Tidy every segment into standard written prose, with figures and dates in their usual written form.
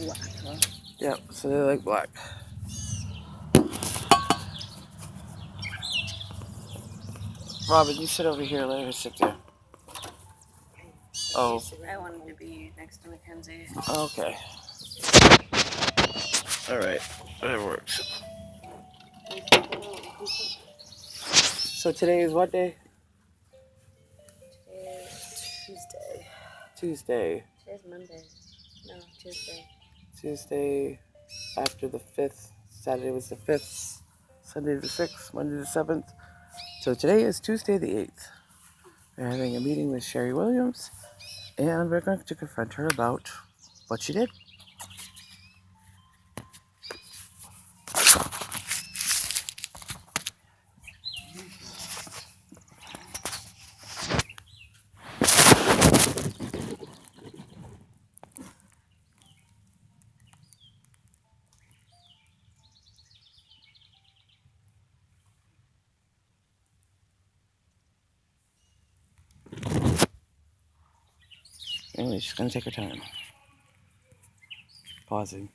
Black, huh? Yep, so they like black. Robin, you sit over here. Let her sit there. Oh. I wanted to be next to Mackenzie. Okay. All right. That works. So today is what day? Today is Tuesday. Tuesday. Today's Monday. No, Tuesday. Tuesday after the 5th. Saturday was the 5th. Sunday the 6th. Monday the 7th. So today is Tuesday the 8th. We're having a meeting with Sherry Williams, and we're going to confront her about what she did. Anyway, she's going to take her time. Pausing.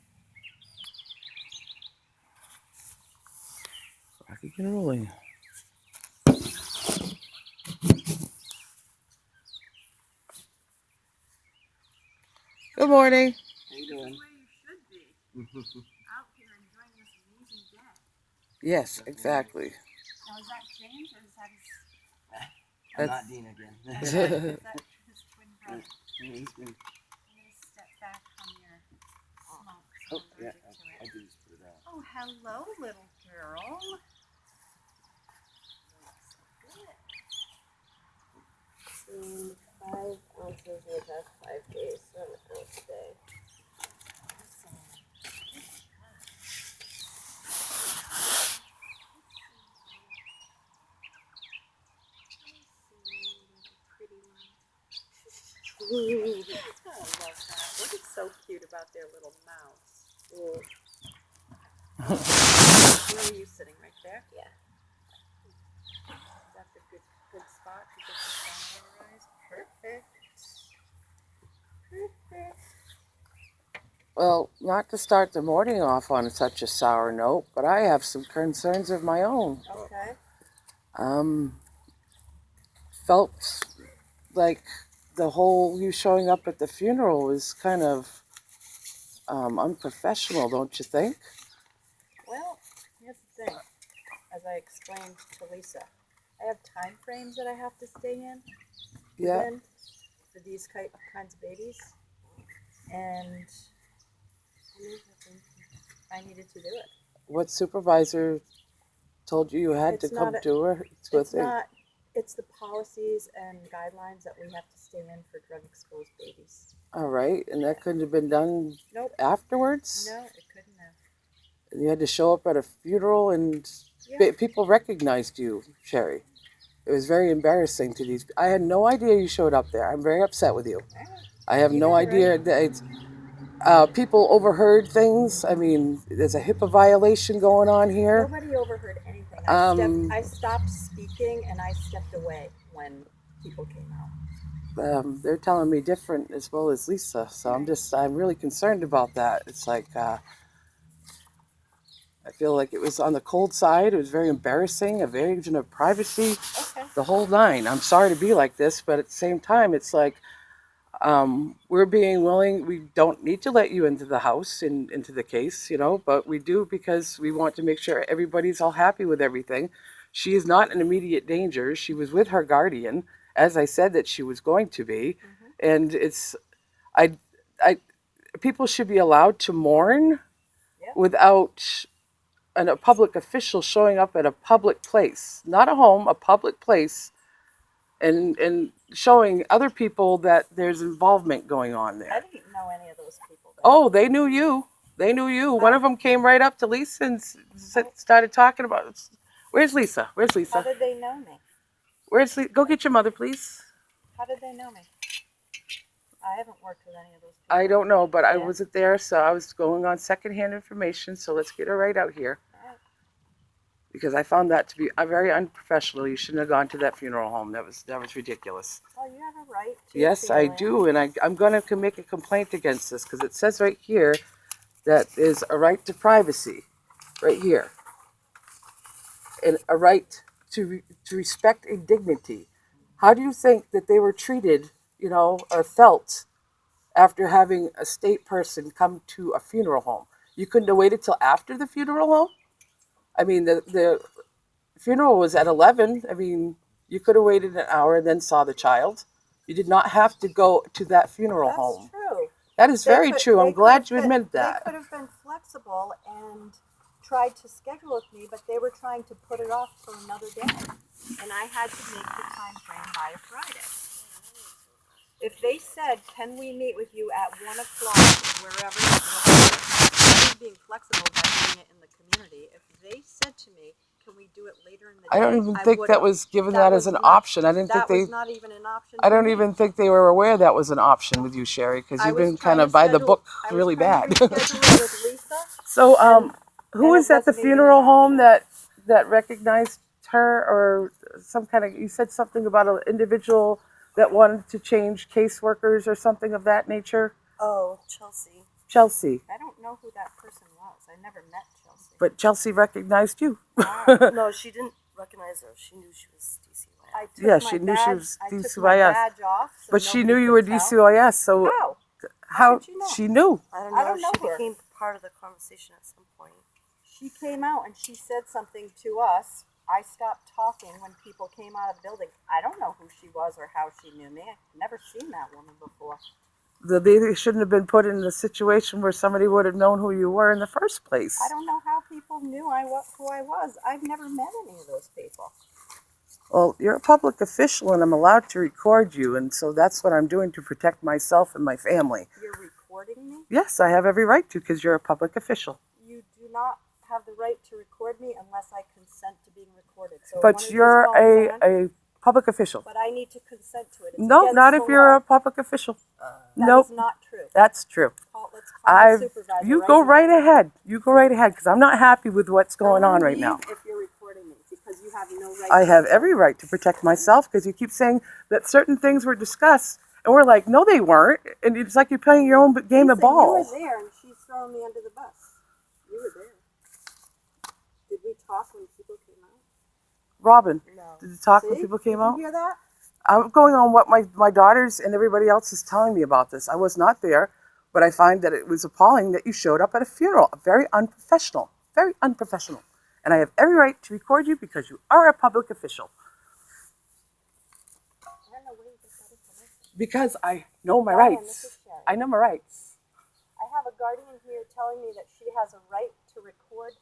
Rocking and rolling. Good morning. How you doing? Where you should be. Out here enjoying this amazing day. Yes, exactly. Now, is that James or is that his... I'm not Dean again. Is that his twin brother? He's been... I'm going to step back from your smoke. Oh, yeah, I do just put it out. Oh, hello, little girl. Good. 5 ounces in the past 5 days, so an ounce a day. Awesome. Pretty one. I love that. Look, it's so cute about their little mouths. Where are you sitting? Right there? Yeah. That's a good spot to get the sun on your eyes. Perfect. Perfect. Well, not to start the morning off on such a sour note, but I have some concerns of my own. Okay. Felt like the whole you showing up at the funeral was kind of unprofessional, don't you think? Well, here's the thing. As I explained to Lisa, I have time frames that I have to stay in. Yeah. Within for these kinds of babies, and I needed to do it. What supervisor told you had to come to her? It's the policies and guidelines that we have to stay in for drug-exposed babies. All right, and that couldn't have been done afterwards? No, it couldn't have. And you had to show up at a funeral, and people recognized you, Sherry. It was very embarrassing to these. I had no idea you showed up there. I'm very upset with you. I have no idea that people overheard things. I mean, there's a HIPAA violation going on here. Nobody overheard anything. I stopped speaking and I stepped away when people came out. They're telling me different as well as Lisa, so I'm really concerned about that. It's like I feel like it was on the cold side. It was very embarrassing, a invasion of privacy, the whole nine. I'm sorry to be like this, but at the same time, it's like we're being willing. We don't need to let you into the house, into the case, but we do because we want to make sure everybody's all happy with everything. She is not in immediate danger. She was with her guardian, as I said that she was going to be, and people should be allowed to mourn without a public official showing up at a public place, not a home, a public place, and showing other people that there's involvement going on there. I didn't know any of those people. Oh, they knew you. They knew you. One of them came right up to Lisa and started talking about it. Where's Lisa? Where's Lisa? How did they know me? Where's Lisa? Go get your mother, please. How did they know me? I haven't worked with any of those people. I don't know, but I wasn't there, so I was going on secondhand information, so let's get her right out here. Because I found that to be very unprofessional. You shouldn't have gone to that funeral home. That was ridiculous. Well, you have a right to Yes, I do, and I'm going to make a complaint against this because it says right here that is a right to privacy, right here, and a right to respect and dignity. How do you think that they were treated, or felt after having a state person come to a funeral home? You couldn't have waited till after the funeral home? I mean, the funeral was at 11. I mean, you could have waited an hour and then saw the child. You did not have to go to that funeral home. That's true. That is very true. I'm glad you admitted that. They could have been flexible and tried to schedule with me, but they were trying to put it off for another day. And I had to make the time frame by a Friday. If they said, can we meet with you at 1 o'clock, wherever, I was being flexible by doing it in the community. If they said to me, can we do it later in the day? I don't even think that was given that as an option. I didn't think That was not even an option. I don't even think they were aware that was an option with you, Sherry, because you've been kind of by the book really bad. So, who was at the funeral home that recognized her, or some kind of? You said something about an individual that wanted to change caseworkers or something of that nature. Oh, Chelsea. Chelsea. I don't know who that person was. I never met Chelsea. But Chelsea recognized you. No, she didn't recognize her. She knew she was DCYS. Yeah, she knew she was I took my DCYS. badge off, so But she nobody knew you could were tell. DCYS, so How? how did you know? she knew? I don't I know. don't know She her. became part of the conversation at some point. She came out and she said something to us. I stopped talking when people came out of the building. I don't know who she was or how she knew me. I've never seen that woman before. They shouldn't have been put in a situation where somebody would have known who you were in the first place. I don't know how people knew who I was. I've never met any of those people. Well, you're a public official and I'm allowed to record you, and so that's what I'm doing to protect myself and my family. You're recording me? Yes, I have every right to, because you're a public official. You do not have the right to record me unless I consent to being recorded. So But one of you're these phones on, a public official. But I need to consent to it. It's No, against not if the you're law. a public official. That Nope, is not true. that's true. Let's call the supervisor You right go now. right ahead. You go right ahead, because I'm not happy with what's going on right now. Leave if you're recording me, because you have no right. I to have record. every right to protect myself, because you keep saying that certain things were discussed, and we're like, no, they weren't. And it's like you're playing your own game of Lisa, ball. You were there, and she's throwing me under the bus. You were there. Did we talk when people came out? Robin, No. did you talk when See? people came Did out? you hear that? I'm going on what my daughters and everybody else is telling me about this. I was not there, but I find that it was appalling that you showed up at a funeral. Very unprofessional. Very unprofessional. And I have every right to record you because you are a public official. I don't know where you get that information. Because I know my Brian, rights. this is Sherry. I know my rights. I have a guardian here telling me that she has a right to record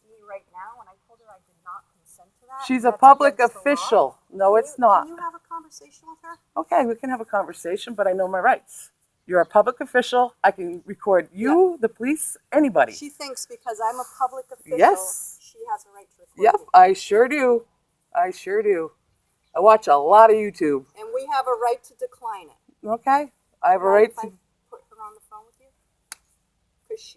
me right now, and I told her I did not consent to that. She's a That's public against the law. official. No, it's not. Can you have a conversation with her? Okay, we can have a conversation, but I know my rights. You're a public official. I can record you, the police, anybody. She thinks because I'm a public official, Yes. she has a right to record Yep, me. I sure do. I sure do. I watch a lot of YouTube. And we have a right to decline it. Okay? I have a Mind right if I to. put her on the phone with you? Because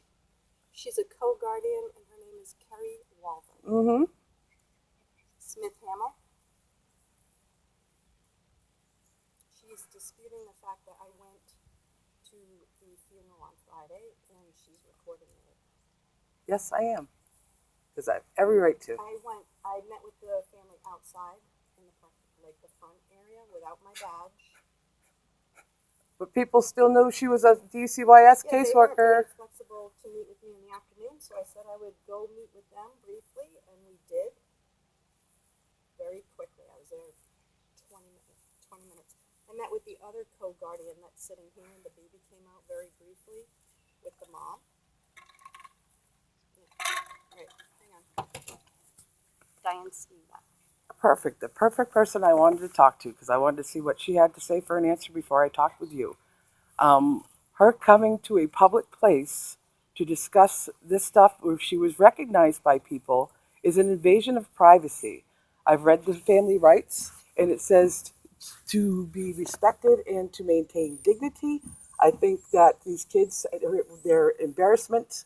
she's a co-guardian, and her name is Carrie Walden. Mm-hmm. Smith Hamill. She's disputing the fact that I went to the funeral on Friday, and she's recording it. Yes, I am. Because I have every right to. I met with the family outside in the front area without my badge. But people still knew she was a DCYS Yeah, they weren't caseworker. being flexible to meet with me in the afternoon, so I said I would go meet with them briefly, and we did. Very quickly. I was there 20 minutes. I met with the other co-guardian that's sitting here, and the baby came out very briefly with the mom. Yeah. Right, hang on. Diane Steva. Perfect. The perfect person I wanted to talk to, because I wanted to see what she had to say for an answer before I talked with you. Her coming to a public place to discuss this stuff where she was recognized by people is an invasion of privacy. I've read the family rights, and it says to be respected and to maintain dignity. I think that these kids, their embarrassment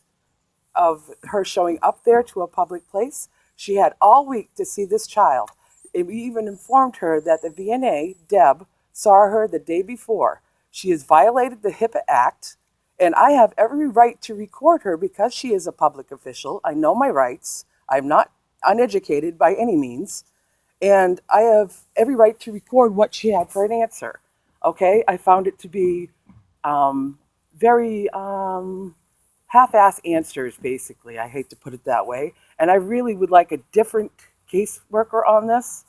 of her showing up there to a public place, she had all week to see this child. And we even informed her that the VNA, Deb, saw her the day before. She has violated the HIPAA Act, And I have every right to record her because she is a public official. I know my rights. I'm not uneducated by any means. And I have every right to record what she had for an answer. Okay? I found it to be very half-ass answers, basically. I hate to put it that way. And I really would like a different caseworker on this.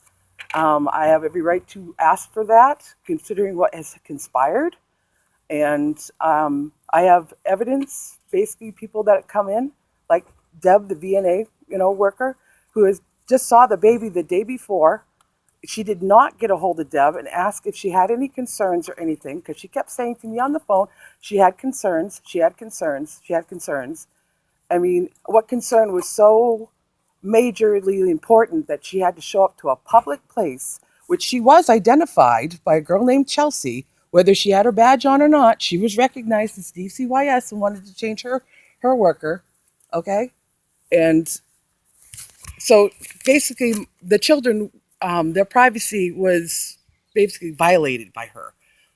I have every right to ask for that, considering what has conspired. And I have evidence, basically people that come in, like Deb, the VNA, worker, who has just saw the baby the day before. She did not get a hold of Deb and ask if she had any concerns or anything, because she kept saying to me on the phone, she had concerns, she had concerns, she had concerns. I mean, what concern was so majorly important that she had to show up to a public place, which she was identified by a girl named Chelsea, whether she had her badge on or not. She was recognized as DCYS and wanted to change her worker, okay? And so basically the children, their privacy was basically violated by her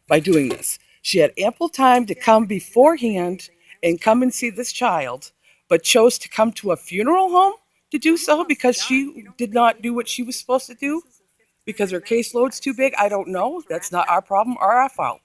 by doing this. She had ample time to come beforehand and come and see this child, but chose to come to a funeral home to do so because she did not do what she was supposed to do because her caseload's too big. I don't know. That's not our problem or our fault.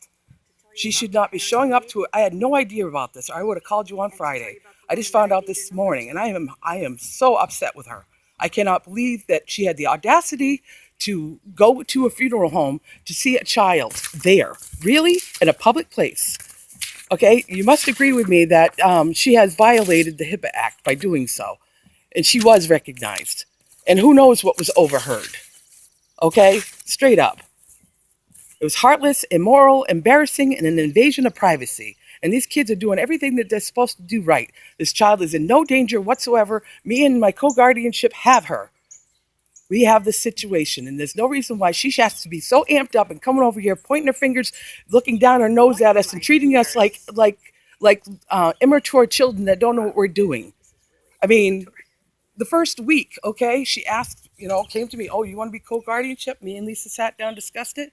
She should not be showing up to it. I had no idea about this, or I would have called you on Friday. I just found out this morning, and I am so upset with her. I cannot believe that she had the audacity to go to a funeral home to see a child there, really, in a public place. Okay, you must agree with me that she has violated the HIPAA Act by doing so, and she was recognized. And who knows what was overheard? Okay, straight up. It was heartless, immoral, embarrassing, and an invasion of privacy. And these kids are doing everything that they're supposed to do right. This child is in no danger whatsoever. Me and my co-guardianship have her. We have this situation, and there's no reason why she has to be so amped up and coming over here, pointing her fingers, looking down her nose at us, and treating us like immature children that don't know what we're doing. I mean, the first week, okay, she asked, came to me, oh, you want to be co-guardianship? Me and Lisa sat down, discussed it.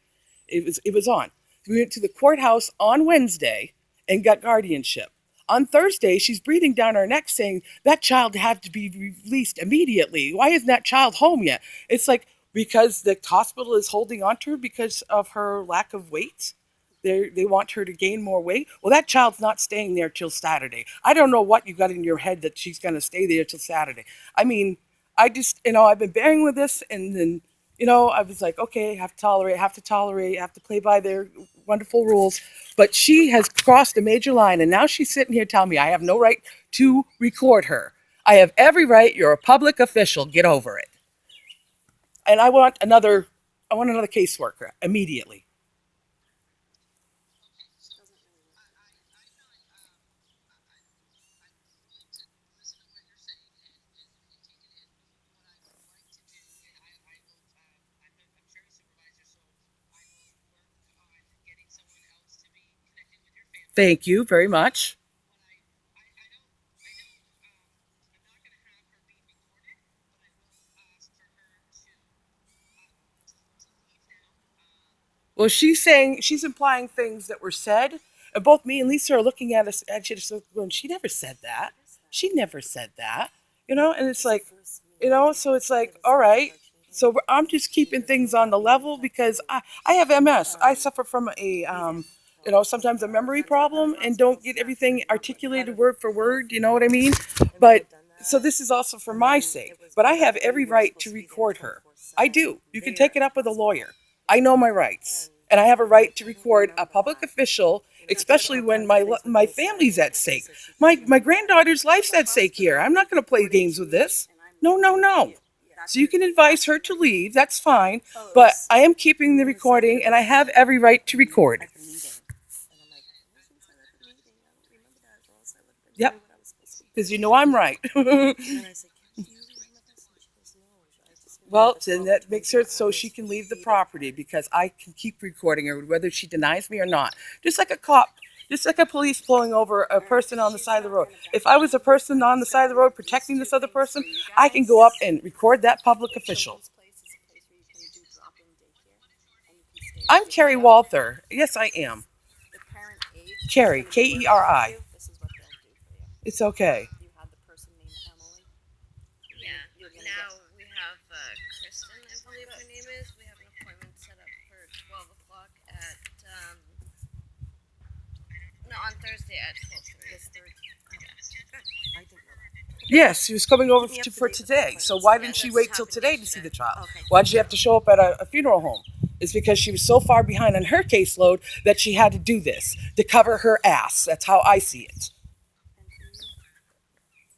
It was on. We went to the courthouse on Wednesday and got guardianship. On Thursday, she's breathing down her neck saying that child had to be released immediately. Why isn't that child home yet? It's like, because the hospital is holding on to her because of her lack of weight. They want her to gain more weight. Well, that child's not staying there till Saturday. I don't know what you got in your head that she's going to stay there till Saturday. I mean, I just, I've been bearing with this, and then, I was like, okay, have to tolerate, have to play by their wonderful rules. But she has crossed a major line, and now she's sitting here telling me I have no right to record her. I have every right. You're a public official. Get over it. And I want another caseworker immediately. Thank you very much. Well, she's implying things that were said, and both me and Lisa are looking at us, and she's going, she never said that. She never said that. And it's like, so it's like, all right. So I'm just keeping things on the level because I have MS. I suffer from sometimes a memory problem and don't get everything articulated word for word. You know what I mean? But so this is also for my sake. But I have every right to record her. I do. You can take it up with a lawyer. I know my rights, and I have a right to record a public official, especially when my family's at stake. My granddaughter's life's at stake here. I'm not going to play games with this. No. So you can advise her to leave. That's fine. But I am keeping the recording, and I have every right to record. Yep. Because I'm right. Well, then that makes her so she can leave the property because I can keep recording her whether she denies me or not. Just like a cop, just like a police pulling over a person on the side of the road. If I was a person on the side of the road protecting this other person, I can go up and record that public official. I'm Carrie Walther. Yes, I am. Carrie, Keri. It's okay. You had the person named Emily. Yeah. You're gonna Now we have Kristen, I believe her name is. We have an appointment set up for 12 o'clock at, no, on Thursday at 12:30. This Thursday. I didn't know that. Yes, she was coming over Keep me up to for date with today. appointments. So why Yeah, didn't she this wait till happened today to see yesterday. the child? Okay. Why did she have to show up at a funeral home? It's because she was so far behind on her caseload that she had to do this to cover her ass. That's how I see it.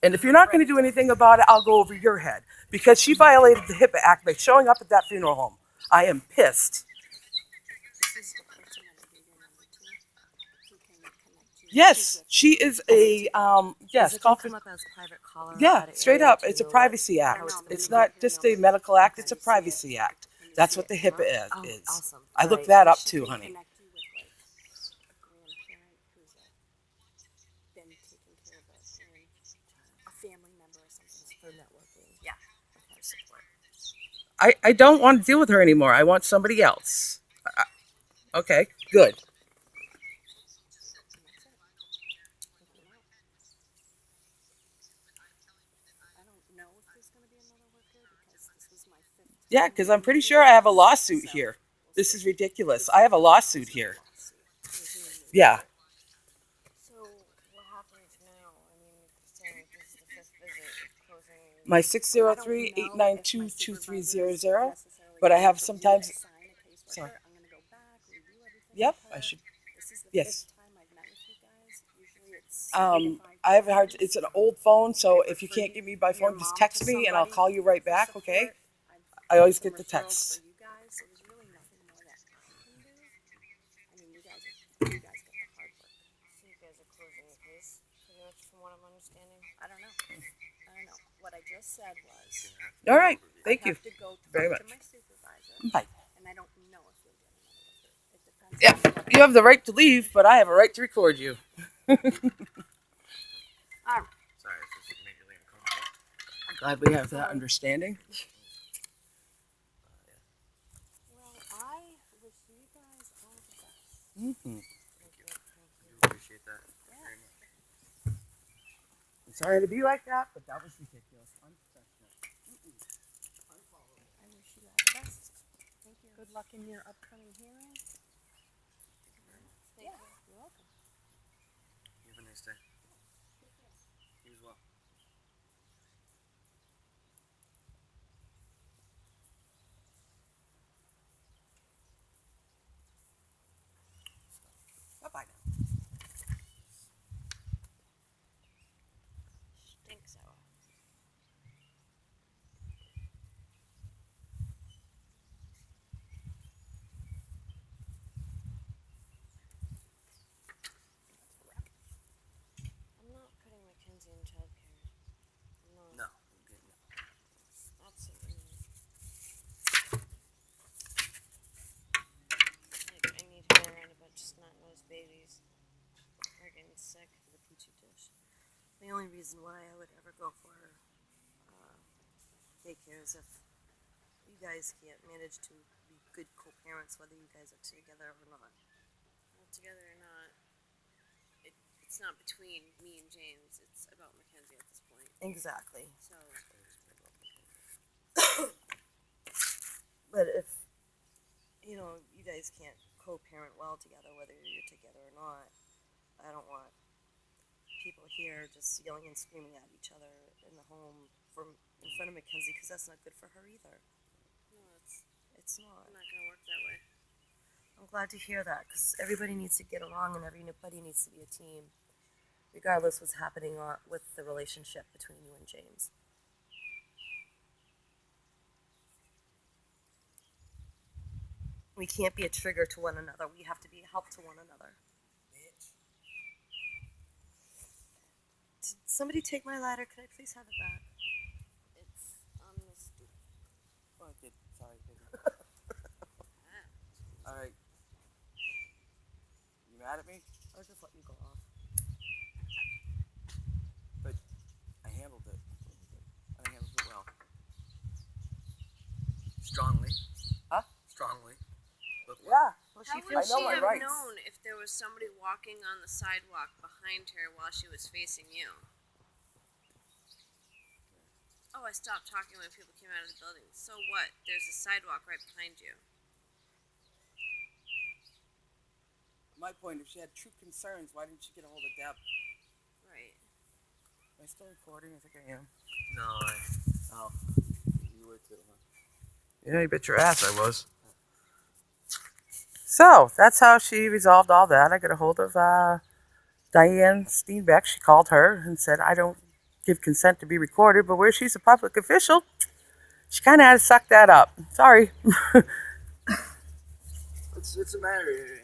And if you're not going to do anything about it, I'll go over your head. Because she violated the HIPAA Act by showing up at that funeral home. I am pissed. This is the person that I gave your number to. Who can connect you? Yes, she is a, yes, Does it come up as private caller? yeah, at an straight area up. to It's a know Privacy I Act. don't know, but It's you not get your just a number. medical act, Okay. it's a You see it. Privacy Act. Can you That's see what the it? HIPAA Oh, is. awesome. I looked Alright. that up She too, can honey. connect you with like a grandparent who's been taking care of a family member or something for networking. Yeah. Okay, support. I don't want to deal with her anymore. I want somebody else. Okay, good. And that's it. Take them out. I don't know if there's going to be another worker because this was my 5th time. Yeah, because I'm pretty sure I have a lawsuit here. This is ridiculous. I have a lawsuit here. Yeah. So what happens now? I mean, you're saying this is the 5th visit, closing. My 603-892-2300. But I have sometimes. Sorry. I'm going to go back, review everything. Yep, with her. I should. This is the Yes. 5th time I've met with you guys. Usually it's I have a hard. It's an old phone, so if you can't get me by your phone, just mom text to me and I'll somebody call you right for back. Okay? support. I always Some get the referrals text. for you guys. So there's really nothing more that I can do. I mean, you guys get the hard work. So you guys are closing the case, pretty much from what I'm understanding. I don't know. What I just said was All right. Thank I you. have to go very talk much. to my supervisor, Bye. and I don't know if you'll get another worker. It depends. Yeah, on what you have the right to leave, but I have a right to record you. All right. Sorry, it's just make it like uncomfortable. Glad we have that understanding. Well, I wish you guys all the best. Mm-hmm. Thank you. I do appreciate that very much. I'm sorry to be like that, but that was ridiculous. Unprofessional. I wish you all the best. Thank you. Good luck in your upcoming hearing. Thank you. You're welcome. You have a nice day. You as well. Bye-bye now. Stinks out. I'm not putting Mackenzie in childcare. I'm not. No. That's like, I need her around a bunch of snot-nosed babies. They're getting sick. The petri dish. The only reason why I would ever go for daycare is if you guys can't manage to be good co-parents, whether you guys are together or not. Well, together or not, it's not between me and James. It's about Mackenzie at this point. Exactly. So, But if you guys can't co-parent well together, whether you're together or not, I don't want people here just yelling and screaming at each other in the home in front of Mackenzie, because that's not good for her either. no, It's not. not going to work that way. I'm glad to hear that, because everybody needs to get along and everybody needs to be a team, regardless what's happening with the relationship between you and James. We can't be a trigger to one another. We have to be a help to one another. Did somebody take my ladder? Could I please have it back? It's on the stoop. Oh, I did. Sorry, baby. Ah. All right. You mad at me? I'll just let you go off. But I handled it. I handled it well. Strongly. Huh? Strongly. But Yeah. Well, How she would feels know she my have rights. known if there was somebody walking on the sidewalk behind her while she was facing you? oh, I stopped talking when people came out of the building. So what? There's a sidewalk right behind you. My point, if she had true concerns, why didn't she get a hold of Deb? Right. Am I still recording? I think I am. No, oh, you were too, huh? Yeah, you bet your ass I was. So, that's how she resolved all that. I got a hold of Diane Steenbeck. She called her and said, I don't give consent to be recorded, but where she's a public official, she kind of had to suck that up. Sorry. What's the matter?